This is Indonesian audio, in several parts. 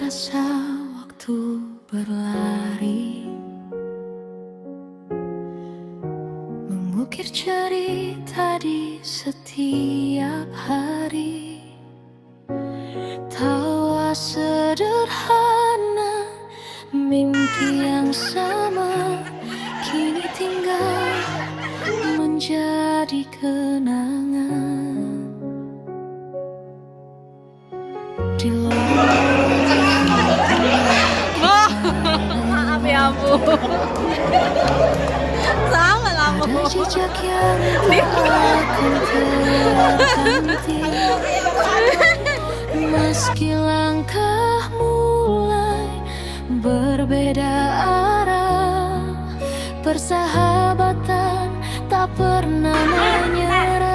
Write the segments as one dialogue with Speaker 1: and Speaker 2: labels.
Speaker 1: Terasa waktu berlari, mengukir cerita di setiap hari. Tawa sederhana, mimpi yang sama, kini tinggal menjadi kenangan. Di
Speaker 2: Maaf ya Bu. Sama lah Bu.
Speaker 1: ada jejak yang akan terganti, meski langkah mulai berbeda arah. Persahabatan tak pernah menyerah.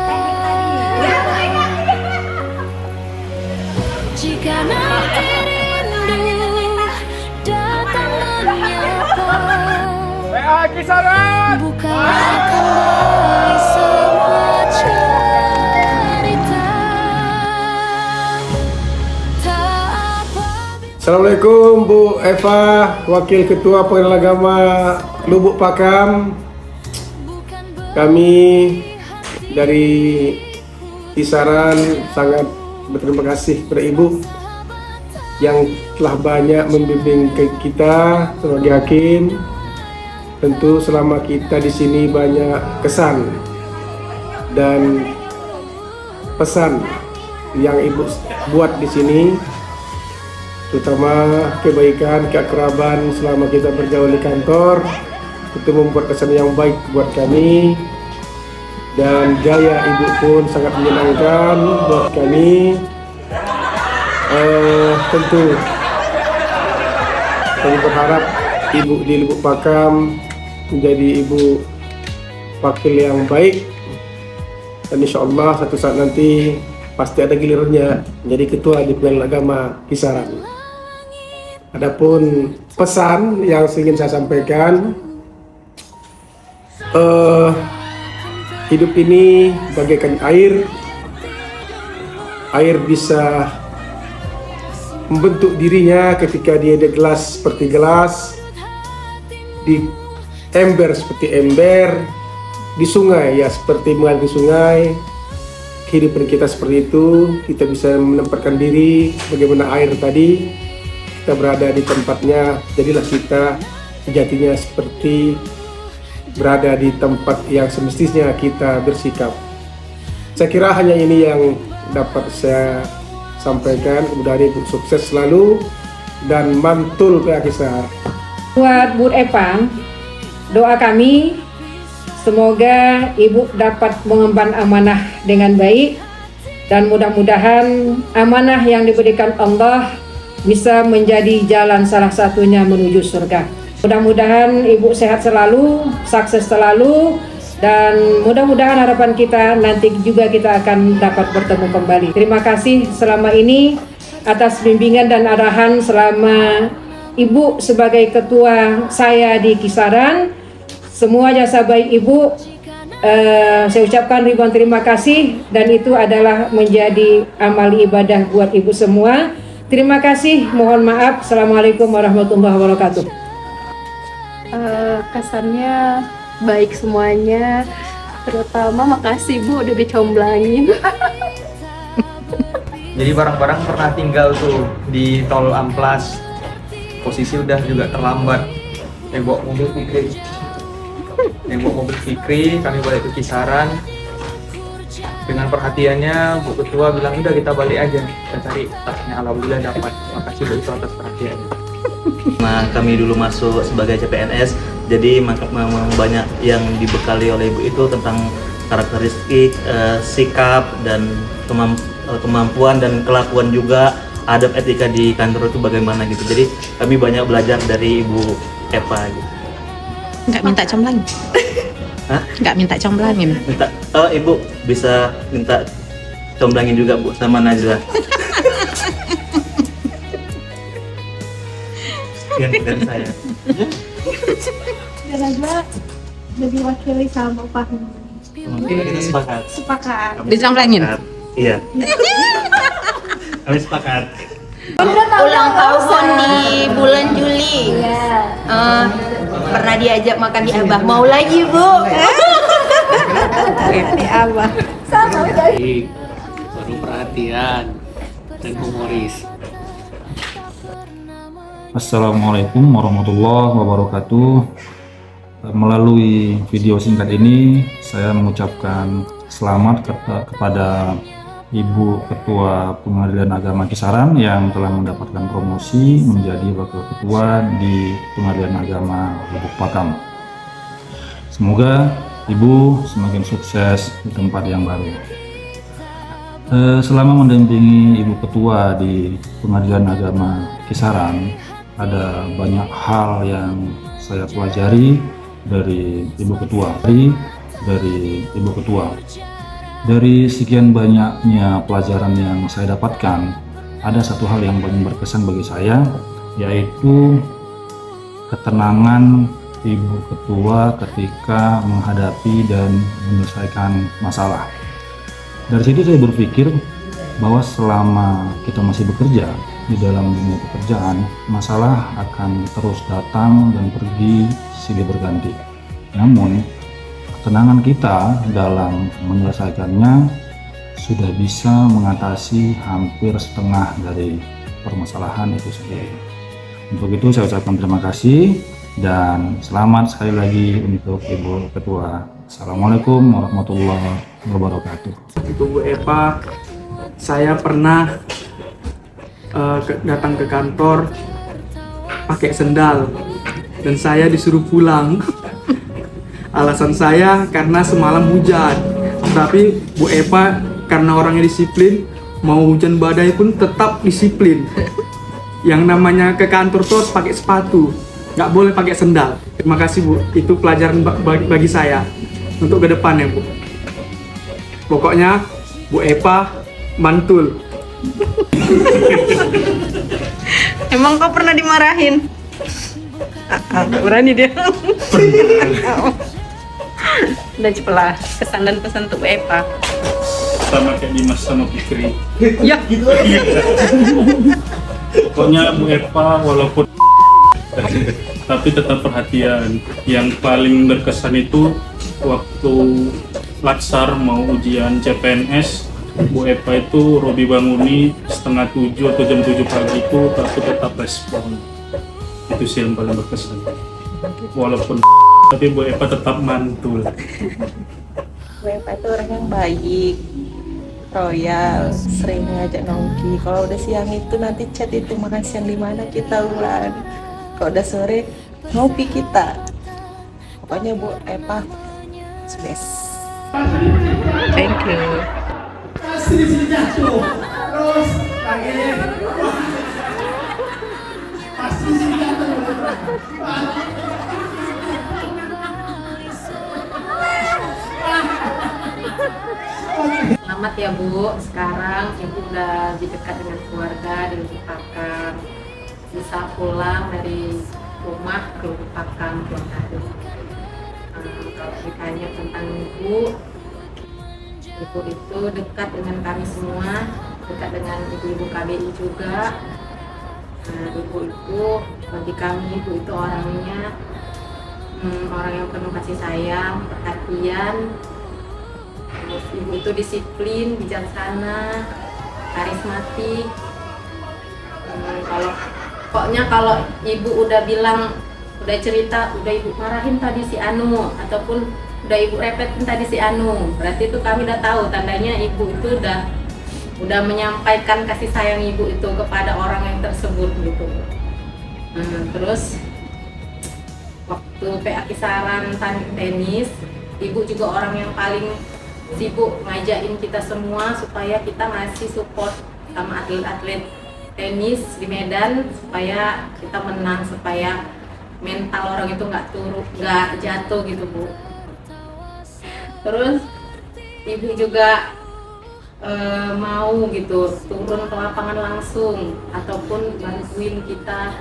Speaker 1: Jika nanti rindu datang menyapa, bukanlah kembali semua cerita. Tak apa.
Speaker 3: Assalamualaikum Bu Eva, Wakil Ketua Pengadilan Agama Lubuk Pakam. Kami dari Kisaran sangat berterima kasih kepada Ibu yang telah banyak membimbing kita sebagai hakim. Tentu selama kita di sini banyak kesan dan pesan yang Ibu buat di sini, terutama kebaikan, keakraban selama kita bergaul di kantor, itu membuat kesan yang baik buat kami. Dan gaya Ibu pun sangat menyenangkan buat kami. Tentu kami berharap Ibu di Lubuk Pakam menjadi Ibu wakil yang baik, dan insya Allah satu saat nanti pasti ada gilirannya menjadi ketua di Pengadilan Agama Kisaran. Adapun pesan yang ingin saya sampaikan, hidup ini bagaikan air. Air bisa membentuk dirinya ketika dia di gelas seperti gelas, di ember seperti ember, di sungai ya seperti mengalir di sungai. Kehidupan kita seperti itu, kita bisa menempatkan diri bagaimana air tadi, kita berada di tempatnya, jadilah kita sejatinya seperti berada di tempat yang semestinya kita bersikap. Saya kira hanya ini yang dapat saya sampaikan. Mudah-mudahan Ibu sukses selalu dan mantul ke Kisar.
Speaker 4: Buat Bu Eva, doa kami semoga Ibu dapat mengemban amanah dengan baik, dan mudah-mudahan amanah yang diberikan Allah bisa menjadi jalan salah satunya menuju surga. Mudah-mudahan Ibu sehat selalu, sukses selalu, dan mudah-mudahan harapan kita nanti juga kita akan dapat bertemu kembali. Terima kasih selama ini atas bimbingan dan arahan selama Ibu sebagai ketua saya di Kisaran. Semua jasa baik Ibu saya ucapkan ribuan terima kasih, dan itu adalah menjadi amal ibadah buat Ibu semua. Terima kasih, mohon maaf. Assalamualaikum warahmatullahi wabarakatuh.
Speaker 2: Kesannya baik semuanya, terutama makasih Bu udah dicomblangin.
Speaker 5: Jadi barang-barang pernah tinggal tuh di tol Amplas, posisi udah juga terlambat. Yang bawa mobil Fikri, kami balik ke Kisaran. Dengan perhatiannya Bu Ketua bilang udah kita balik aja, kita cari tasnya. Alhamdulillah dapat. Makasih Bu Ketua atas perhatiannya.
Speaker 6: Nah, kami dulu masuk sebagai CPNS, jadi memang banyak yang dibekali oleh Ibu itu tentang karakteristik, sikap, dan kemampuan dan kelakuan juga, adab etika di kantor itu bagaimana gitu. Jadi kami banyak belajar dari Ibu Eva gitu.
Speaker 7: Nggak minta comblangin?
Speaker 6: Hah?
Speaker 7: Nggak minta comblangin?
Speaker 6: Minta, Ibu bisa minta comblangin juga Bu sama Najla. Dan saya.
Speaker 2: Dan Najla udah diwakili sama Pak.
Speaker 6: Mungkin kita sepakat.
Speaker 2: Sepakat.
Speaker 7: Dicomblangin?
Speaker 6: Iya. Kami sepakat.
Speaker 2: Berat
Speaker 8: ulang tahun di bulan Juli.
Speaker 2: Iya.
Speaker 8: Pernah diajak makan di Abah, mau lagi Bu?
Speaker 7: Di Abah.
Speaker 9: Baik, penuh perhatian dan humoris.
Speaker 10: Assalamualaikum warahmatullahi wabarakatuh. Melalui video singkat ini saya mengucapkan selamat kepada Ibu Ketua Pengadilan Agama Kisaran yang telah mendapatkan promosi menjadi Wakil Ketua di Pengadilan Agama Lubuk Pakam. Semoga Ibu semakin sukses di tempat yang baru. Selama mendampingi Ibu Ketua di Pengadilan Agama Kisaran, ada banyak hal yang saya pelajari dari Ibu Ketua. Dari sekian banyaknya pelajaran yang saya dapatkan, ada satu hal yang paling berkesan bagi saya, yaitu ketenangan Ibu Ketua ketika menghadapi dan menyelesaikan masalah. Dari situ saya berpikir bahwa selama kita masih bekerja di dalam dunia pekerjaan, masalah akan terus datang dan pergi silih berganti. Namun, ketenangan kita dalam menyelesaikannya sudah bisa mengatasi hampir setengah dari permasalahan itu sendiri. Untuk itu saya ucapkan terima kasih dan selamat sekali lagi untuk Ibu Ketua. Assalamualaikum warahmatullahi wabarakatuh.
Speaker 5: Ibu Bu Epa, saya pernah datang ke kantor pakai sendal dan saya disuruh pulang. Alasan saya karena semalam hujan, tapi Bu Epa karena orangnya disiplin, mau hujan badai pun tetap disiplin. Yang namanya ke kantor terus pakai sepatu, nggak boleh pakai sendal. Terima kasih Bu, itu pelajaran bagi saya untuk ke depannya Bu. Pokoknya Bu Epa mantul.
Speaker 7: Emang kau pernah dimarahin? Berani dia. Udah cepelah kesan dan pesan untuk Epa.
Speaker 10: Sama kayak Dimas sama Fikri.
Speaker 7: Ya gitu.
Speaker 10: Pokoknya Bu Epa walaupun tapi tetap perhatian. Yang paling berkesan itu waktu laksar mau ujian CPNS, Bu Epa itu Robi banguni setengah 7 atau jam 7 pagi itu tapi tetap respon. Itu sih yang paling berkesan. Walaupun tapi Bu Epa tetap mantul.
Speaker 11: Bu Epa itu orang yang baik, royal, sering ngajak nongki. Kalau udah siang itu nanti chat itu makan siang di mana kita ulang. Kalau udah sore ngopi kita. Pokoknya Bu Epa best.
Speaker 7: Thank you.
Speaker 2: Selamat ya Bu, sekarang Ibu udah lebih dekat dengan keluarga di Lubuk Pakam, bisa pulang dari rumah ke Lubuk Pakam tiap hari. Kalau ditanya tentang Ibu itu dekat dengan kami semua, dekat dengan ibu-ibu KBI juga. Ibu itu bagi kami, Ibu itu orangnya orang yang penuh kasih sayang, perhatian. Terus Ibu itu disiplin, bijaksana, karismatik. Pokoknya kalau Ibu udah bilang, udah cerita, udah Ibu marahin tadi si Anu, ataupun udah Ibu repetin tadi si Anu, berarti itu kami udah tahu tandanya Ibu itu udah menyampaikan kasih sayang Ibu itu kepada orang yang tersebut gitu. Terus waktu PA Kisaran tanding tenis, Ibu juga orang yang paling sibuk ngajakin kita semua supaya kita ngasih support sama atlet-atlet tenis di Medan supaya kita menang, supaya mental orang itu nggak jatuh gitu Bu. Terus Ibu juga mau gitu turun ke lapangan langsung ataupun bantuin kita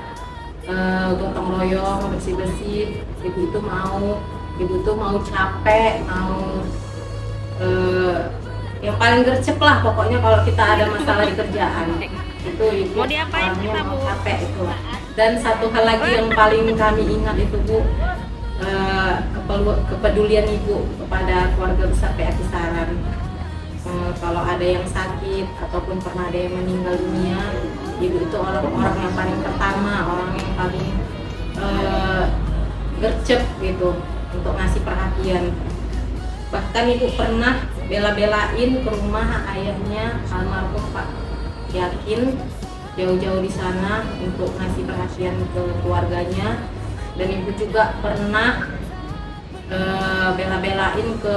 Speaker 2: gotong royong, bersih-bersih. Ibu itu mau capek, mau yang paling gercep lah pokoknya kalau kita ada masalah di kerjaan. Itu ibu
Speaker 7: Mau diapain kita, Bu?
Speaker 2: capek itu. Dan satu hal lagi yang paling kami ingat itu Bu, kepedulian ibu kepada keluarga besar PA Kisaran. Kalau ada yang sakit ataupun pernah ada yang meninggal dunia, ibu itu orang yang paling pertama, orang yang paling gercep gitu untuk ngasih perhatian. Bahkan ibu pernah bela-belain ke rumah ayahnya almarhum Pak Yakin, jauh-jauh di sana untuk ngasih perhatian ke keluarganya. Dan ibu juga pernah bela-belain ke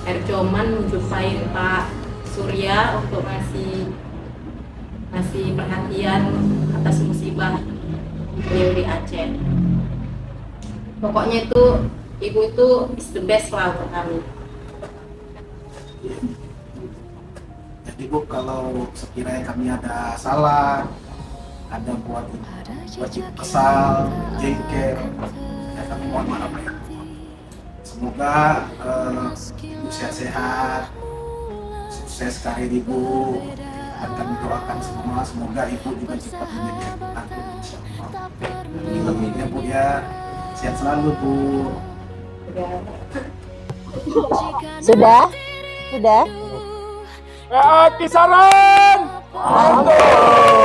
Speaker 2: Erjoman menjumpain Pak Surya untuk ngasih perhatian atas musibah beliau di Aceh. Pokoknya itu ibu itu is the best lah untuk kami.
Speaker 12: Jadi Bu, kalau sekiranya kami ada salah, ada buat kesal, jengkel, ya kami mohon maaf ya. Semoga ibu sehat-sehat, sukses karir ibu, dan kami doakan semua semoga ibu juga cepat menjadi anak insyaallah. Amin ya Bu ya, sehat selalu Bu.
Speaker 8: Sudah? Sudah?
Speaker 3: PA Kisaran! Mantap!